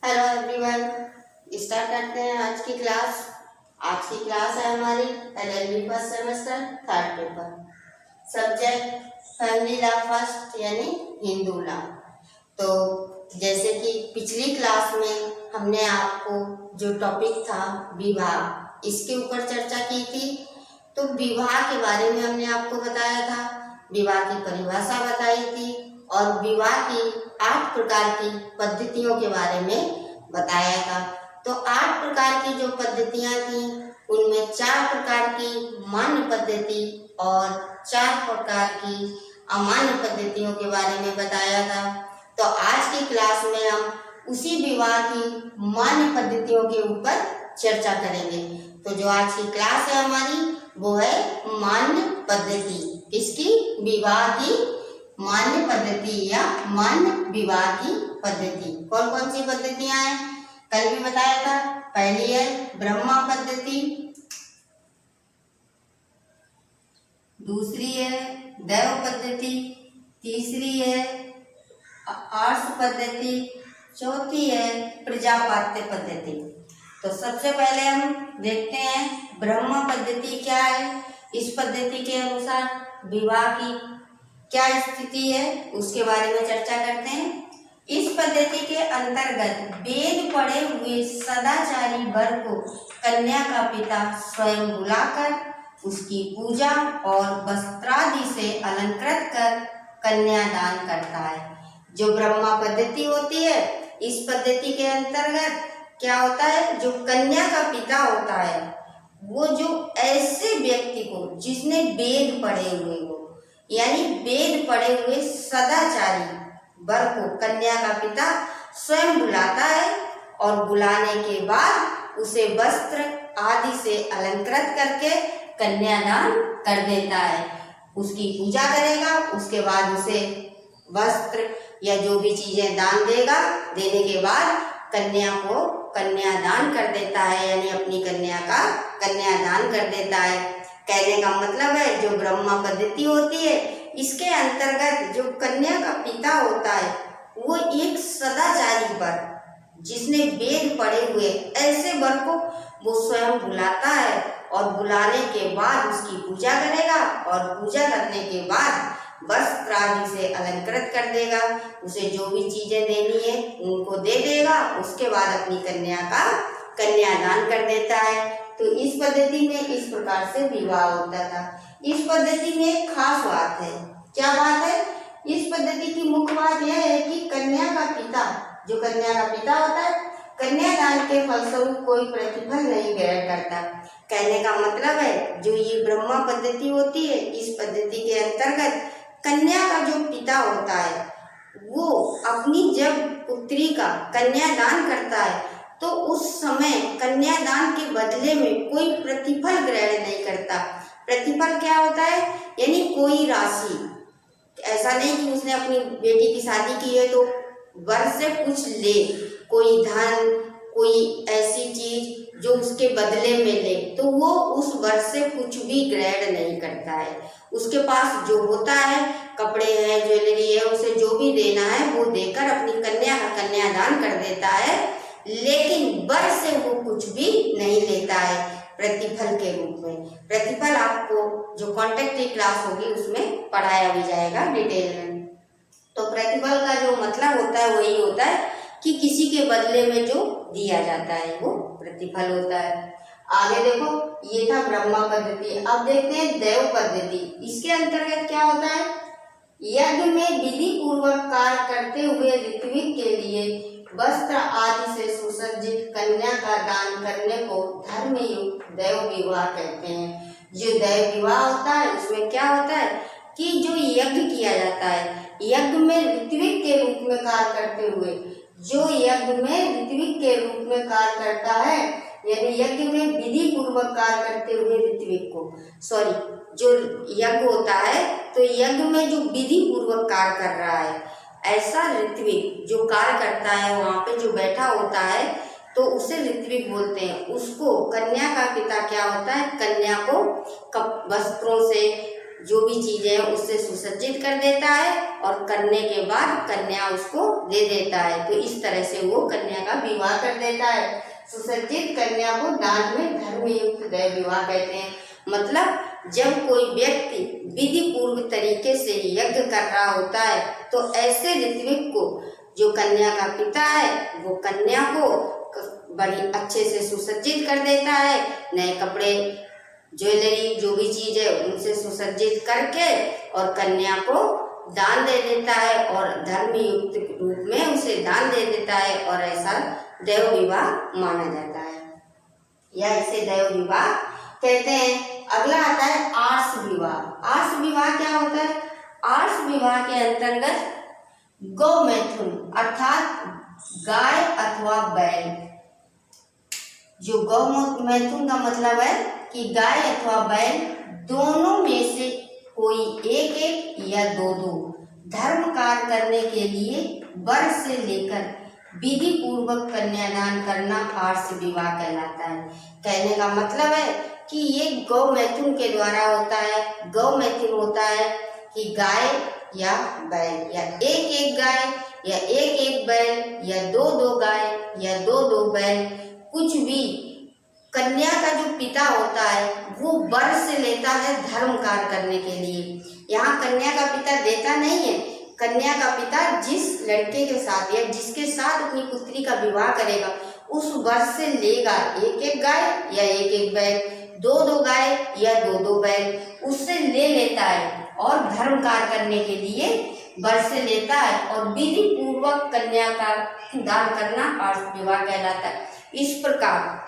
Hello everyone, start करते हैं आज की क्लास। आज की क्लास है हमारी LLB first semester third paper, subject family law first यानी हिंदू लॉ। तो जैसे कि पिछली क्लास में हमने आपको जो टॉपिक था विवाह, इसके ऊपर चर्चा की थी। तो विवाह के बारे में हमने आपको बताया था, विवाह की परिभाषा बताई थी और विवाह की 8 प्रकार की पद्धतियों के बारे में बताया था। तो 8 प्रकार की जो पद्धतियां थी उनमें 4 प्रकार की मान्य पद्धति और 4 प्रकार की अमान्य पद्धतियों के बारे में बताया था। तो आज की क्लास में हम उसी विवाह की मान्य पद्धतियों के ऊपर चर्चा करेंगे। तो जो आज की क्लास है हमारी वो है मान्य पद्धति। किसकी? विवाह की मान्य पद्धति या मान्य विवाह की पद्धति। कौन कौन सी पद्धतियां हैं? कल भी बताया था। पहली है ब्रह्मा पद्धति, दूसरी है दैव पद्धति, तीसरी है आर्ष पद्धति, चौथी है प्रजापात्य पद्धति। तो सबसे पहले हम देखते हैं ब्रह्मा पद्धति क्या है। इस पद्धति के अनुसार विवाह की क्या स्थिति है उसके बारे में चर्चा करते हैं। इस पद्धति के अंतर्गत वेद पढ़े हुए सदाचारी वर को कन्या का पिता स्वयं बुलाकर उसकी पूजा और वस्त्रादि से अलंकृत कर कन्यादान करता है। जो ब्रह्मा पद्धति होती है, इस पद्धति के अंतर्गत क्या होता है, जो कन्या का पिता होता है वो जो ऐसे व्यक्ति को जिसने वेद पढ़े हुए हो, यानी वेद पढ़े हुए सदाचारी वर को कन्या का पिता स्वयं बुलाता है और बुलाने के बाद उसे वस्त्र आदि से अलंकृत करके कन्यादान कर देता है। उसकी पूजा करेगा, उसके बाद उसे वस्त्र या जो भी चीजें दान देगा, देने के बाद कन्या को कन्यादान कर देता है, यानी अपनी कन्या का कन्यादान कर देता है। कहने का मतलब है जो ब्रह्मा पद्धति होती है इसके अंतर्गत जो कन्या का पिता होता है वो एक सदाचारी वर जिसने वेद पढ़े हुए ऐसे वर को वो स्वयं बुलाता है और बुलाने के बाद उसकी पूजा करेगा और पूजा करने के बाद वस्त्र आदि से अलंकृत कर देगा। उसे जो भी चीजें देनी है उनको दे देगा, उसके बाद अपनी कन्या का कन्यादान कर देता है। तो इस पद्धति में इस प्रकार से विवाह होता था। इस पद्धति में एक खास बात है। क्या बात है? इस पद्धति की मुख्य बात यह है कि कन्या का पिता, जो कन्या का पिता होता है, कन्यादान के फलस्वरूप कोई प्रतिफल नहीं ग्रहण करता। कहने का मतलब है जो ये ब्रह्मा पद्धति होती है, इस पद्धति के अंतर्गत कन्या का जो पिता होता है वो अपनी जब पुत्री का कन्यादान करता है तो उस समय कन्यादान के बदले में कोई प्रतिफल ग्रहण नहीं करता। प्रतिफल क्या होता है? यानी कोई राशि। ऐसा नहीं कि उसने अपनी बेटी की शादी की है तो वर से कुछ ले, कोई धन, कोई ऐसी चीज जो उसके बदले में ले, तो वो उस वर से कुछ भी ग्रहण नहीं करता है। उसके पास जो होता है, कपड़े हैं, ज्वेलरी है, उसे जो भी देना है वो देकर अपनी कन्या का कन्यादान कर देता है, लेकिन वर से वो कुछ भी नहीं लेता है प्रतिफल के रूप में। प्रतिफल आपको जो कॉन्टेक्ट की क्लास होगी उसमें पढ़ाया भी जाएगा डिटेल में। तो प्रतिफल का जो मतलब होता है वही होता है कि किसी के बदले में जो दिया जाता है वो प्रतिफल होता है। आगे देखो, ये था ब्रह्मा पद्धति। अब देखते हैं दैव पद्धति। इसके अंतर्गत क्या होता है? यज्ञ में विधि पूर्वक कार्य करते हुए ऋत्विक के लिए वस्त्र आदि से सुसज्जित कन्या का दान करने को धर्मयुक्त दैव विवाह कहते हैं। जो दैव विवाह होता है उसमें क्या होता है कि जो यज्ञ किया जाता है, यज्ञ में ऋत्विक के रूप में कार्य करते हुए, जो यज्ञ में ऋत्विक के रूप में कार्य करता है, यानी यज्ञ में विधि पूर्वक कार्य करते हुए ऋत्विक को, जो यज्ञ होता है तो यज्ञ में जो विधि पूर्वक कार्य कर रहा है, ऐसा ऋत्विक जो कार्य करता है वहां पे जो बैठा होता है तो उसे ऋत्विक बोलते हैं। उसको कन्या का पिता क्या होता है, कन्या को वस्त्रों से, जो भी चीजें हैं उससे सुसज्जित कर देता है और करने के बाद कन्या उसको दे देता है। तो इस तरह से वो कन्या का विवाह कर देता है। सुसज्जित कन्या को दान में धर्मयुक्त दैव विवाह कहते हैं। मतलब जब कोई व्यक्ति विधि पूर्व तरीके से यज्ञ कर रहा होता है तो ऐसे ऋत्विक को जो कन्या का पिता है वो कन्या को बड़ी अच्छे से सुसज्जित कर देता है। नए कपड़े, ज्वेलरी, जो भी चीज है उनसे सुसज्जित करके और कन्या को दान दे देता है और धर्मयुक्त रूप में उसे दान दे देता है और ऐसा दैव विवाह माना जाता है या इसे दैव विवाह कहते हैं। अगला आता है आर्ष विवाह। आर्ष विवाह क्या होता है? आर्ष विवाह के अंतर्गत गौ मैथुन अर्थात गाय अथवा बैल, जो गौ मैथुन का मतलब है कि गाय अथवा बैल दोनों में से कोई एक एक या दो दो धर्म कार्य करने के लिए वर से लेकर विधि पूर्वक कन्यादान करना आर्ष विवाह कहलाता है। कहने का मतलब है कि ये गौ मैथुन के द्वारा होता है। गौ मैथुन होता है कि गाय या बैल या एक एक गाय या एक एक बैल या दो दो गाय या दो दो बैल, कुछ भी कन्या का जो पिता होता है वो वर से लेता है धर्म कार्य करने के लिए। यहाँ कन्या का पिता देता नहीं है, कन्या का पिता जिस लड़के के साथ या जिसके साथ अपनी पुत्री का विवाह करेगा उस वर से लेगा एक एक गाय या एक एक बैल, दो दो गाय या दो दो बैल, उससे ले लेता है और धर्म कार्य करने के लिए वर से लेता है और विधि पूर्वक कन्या का दान करना आर्ष विवाह कहलाता है। इस प्रकार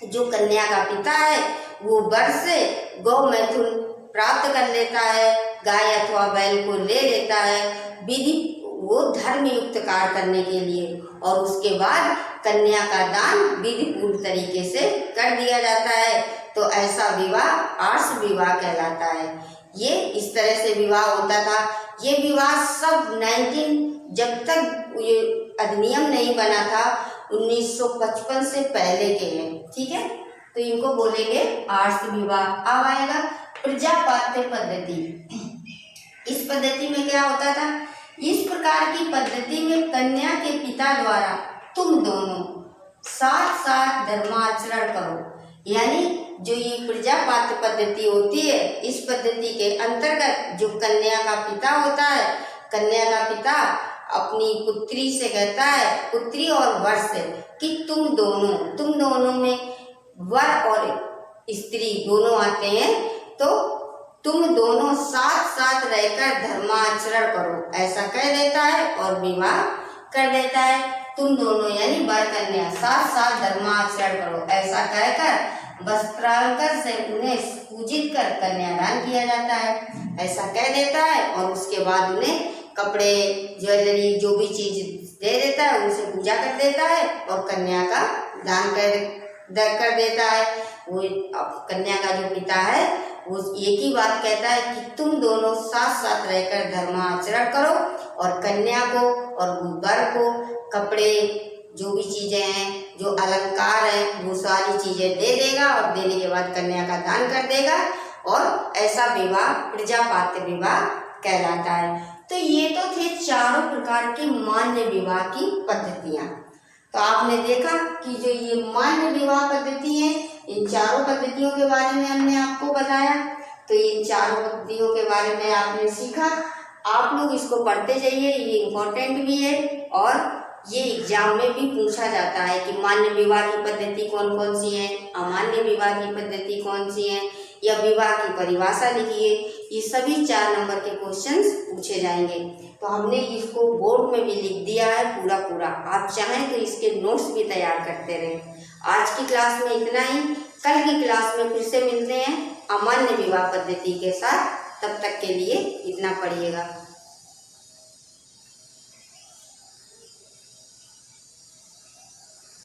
जो कन्या का पिता है वो वर से गौ मैथुन प्राप्त कर लेता है, गाय अथवा बैल को ले लेता है विधि वो धर्म युक्त कार्य करने के लिए और उसके बाद कन्या का दान विधि पूर्व तरीके से कर दिया जाता है। तो ऐसा विवाह आर्ष विवाह कहलाता है। ये इस तरह से विवाह होता था। ये विवाह सब 19 जब तक ये अधिनियम नहीं बना था 1955 से पहले के हैं, ठीक है। तो इनको बोलेंगे आर्ष विवाह। अब आएगा प्रजापात्य पद्धति। इस पद्धति में क्या होता था? इस प्रकार की पद्धति में कन्या के पिता द्वारा तुम दोनों साथ साथ धर्माचरण करो, यानी जो ये प्रजापात्य पद्धति होती है इस पद्धति के अंतर्गत जो कन्या का पिता होता है, कन्या का पिता अपनी पुत्री से कहता है, पुत्री और वर से, कि तुम दोनों में वर और स्त्री दोनों आते हैं तो तुम दोनों साथ साथ रहकर धर्माचरण करो, ऐसा कह देता है और विवाह कर देता है। तुम दोनों यानी वर कन्या साथ साथ धर्माचरण करो, ऐसा कहकर वस्त्रालंकार से उन्हें पूजित कर कन्यादान किया जाता है, ऐसा कह देता है और उसके बाद उन्हें कपड़े, ज्वेलरी, जो भी चीज दे देता है उनसे पूजा कर देता है और कन्या का दान कर देता है। वो कन्या का जो पिता है वो एक ही बात कहता है कि तुम दोनों साथ साथ रहकर धर्माचरण करो और कन्या को और वर को कपड़े, जो भी चीजें हैं, जो अलंकार है, वो सारी चीजें दे देगा और देने के बाद कन्या का दान कर देगा और ऐसा विवाह प्रजापात्य विवाह कहलाता है। तो ये तो थे चारों प्रकार की मान्य विवाह की पद्धतियां। तो आपने देखा कि जो ये मान्य विवाह पद्धति है, इन चारों पद्धतियों के बारे में हमने आपको बताया। तो इन चारों पद्धतियों के बारे में आपने सीखा। आप लोग इसको पढ़ते जाइए, ये इम्पोर्टेंट भी है और ये एग्जाम में भी पूछा जाता है कि मान्य विवाह की पद्धति कौन कौन सी है, अमान्य विवाह की पद्धति कौन सी है, या विवाह की परिभाषा लिखिए। ये सभी 4 नंबर के क्वेश्चंस पूछे जाएंगे। तो हमने इसको बोर्ड में भी लिख दिया है पूरा। आप चाहें तो इसके नोट्स भी तैयार करते रहें। आज की क्लास में इतना ही। कल की क्लास में फिर से मिलते हैं अमान्य विवाह पद्धति के साथ। तब तक के लिए इतना पढ़िएगा।